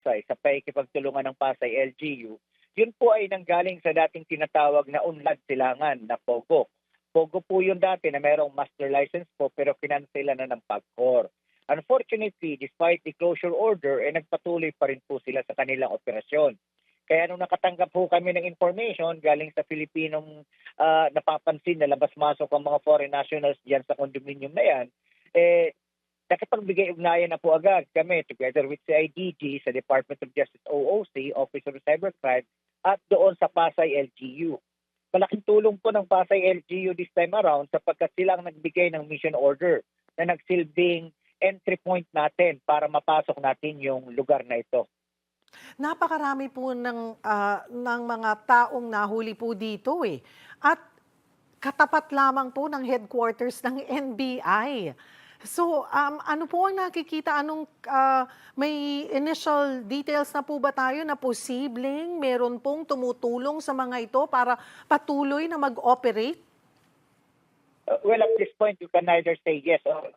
sa pakikipagtulungan ng Pasay LGU, yun po ay nanggaling sa dating tinatawag na Unlad Silangan na POGO. POGO po yun dati na merong master license po pero kinansela na ng PAGCOR. Unfortunately, despite the closure order, nagpatuloy pa rin po sila sa kanilang operasyon. Kaya nung nakatanggap po kami ng information galing sa Filipinong napapansin na labas-masok ang mga foreign nationals diyan sa condominium na yan, nakipagbigay-ugnayan na po agad kami together with CIDG sa Department of Justice OOC, Office of Cybercrime, at doon sa Pasay LGU. Malaking tulong po ng Pasay LGU this time around sapagkat sila ang nagbigay ng mission order na nagsilbing entry point natin para mapasok natin yung lugar na ito. Napakarami po ng mga taong nahuli po dito eh. At katapat lamang po ng headquarters ng NBI. So, ano po ang nakikita? May initial details na po ba tayo na posibleng meron pong tumutulong sa mga ito para patuloy na mag-operate? Well, at this point, you can neither say yes or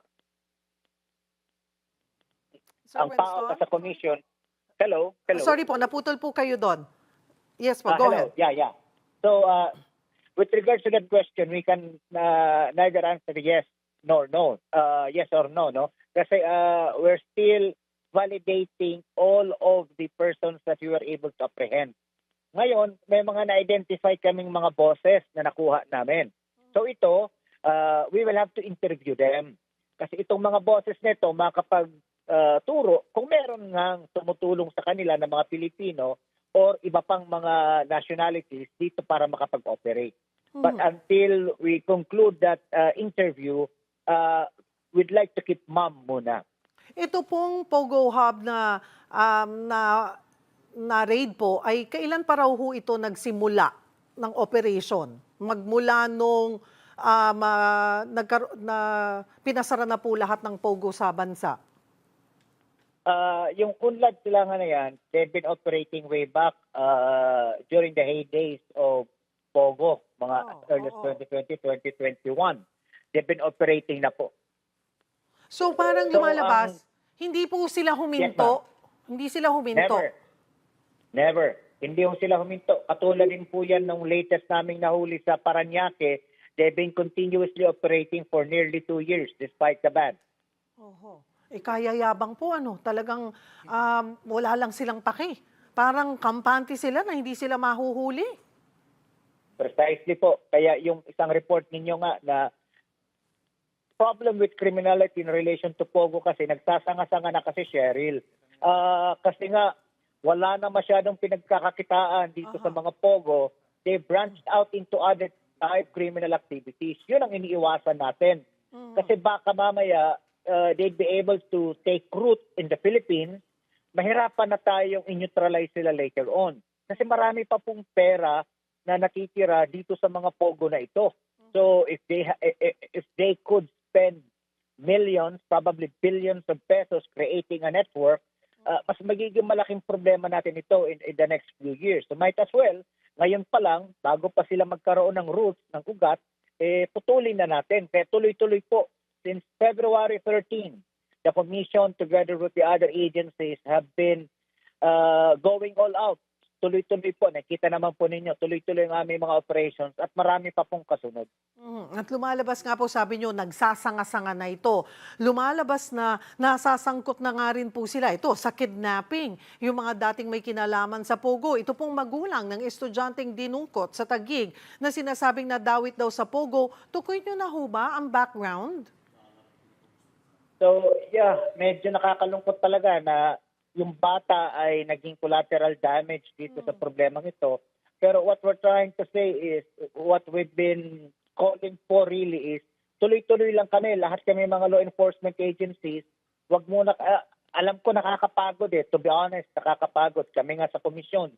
Sir ang tao Winston? sa commission. Hello? Sorry po, naputol po kayo doon. Yes po, go Hello. ahead. Yeah. So, with regards to that question, we can neither answer yes nor no. Yes or no, no? Kasi we're still validating all of the persons that we were able to apprehend. Ngayon, may mga na-identify kaming mga bosses na nakuha namin. So ito, we will have to interview them. Kasi itong mga bosses nito makapagturo kung meron ngang tumutulong sa kanila ng mga Pilipino or iba pang mga nationalities dito para makapag-operate. But until we conclude that interview, we'd like to keep mum muna. Ito pong Pogo Hub na raid po, ay kailan pa raw ho ito nagsimula ng operation? Magmula nung pinasara na po lahat ng Pogo sa bansa? Yung Unlad Silangan na yan, they've been operating way back during the heydays of Pogo, mga early 2020, 2021. They've been operating na po. So parang lumalabas, hindi po sila huminto? Hindi sila huminto? Never. Hindi po sila huminto. Katulad din po yan nung latest naming nahuli sa Parañaque. They've been continuously operating for nearly 2 years despite the ban. Oho. Kaya yabang po talagang wala lang silang paki. Parang kampante sila na hindi sila mahuhuli. Precisely po. Kaya yung isang report ninyo nga na problem with criminality in relation to Pogo kasi nagsasanga-sanga na kasi Cheryl. Kasi nga wala na masyadong pinagkakakitaan dito sa mga Pogo. They branched out into other type criminal activities. Yun ang iniiwasan natin. Kasi baka mamaya they'd be able to take root in the Philippines, mahirapan na tayong i-neutralize sila later on. Kasi marami pa pong pera na nakitira dito sa mga Pogo na ito. So if they could spend millions, probably billions of pesos creating a network, mas magiging malaking problema natin ito in the next few years. So might as well, ngayon pa lang, bago pa sila magkaroon ng roots, ng ugat, putulin na natin. Kaya tuloy-tuloy po. Since February 13, the Commission together with the other agencies have been going all out. Tuloy-tuloy po. Nakita naman po ninyo, tuloy-tuloy ang aming mga operations at marami pa pong kasunod. At lumalabas nga po, sabi nyo, nagsasanga-sanga na ito. Lumalabas na nasasangkot na nga rin po sila ito sa kidnapping. Yung mga dating may kinalaman sa Pogo. Ito pong magulang ng estudyanteng dinungkot sa Taguig na sinasabing nadawit daw sa Pogo. Tukoy nyo na ho ba ang background? So, yeah, medyo nakakalungkot talaga na yung bata ay naging collateral damage dito sa problemang ito. Pero what we're trying to say is, what we've been calling for really is, tuloy-tuloy lang kami, lahat kami mga law enforcement agencies, wag muna, alam ko nakakapagod to be honest, nakakapagod. Kami nga sa komisyon,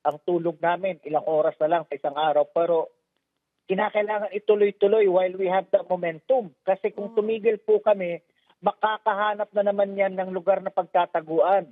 ang tulog namin, ilang oras na lang sa isang araw, pero kinakailangan ituloy-tuloy while we have the momentum. Kasi kung tumigil po kami, makakahanap na naman yan ng lugar na pagtataguan.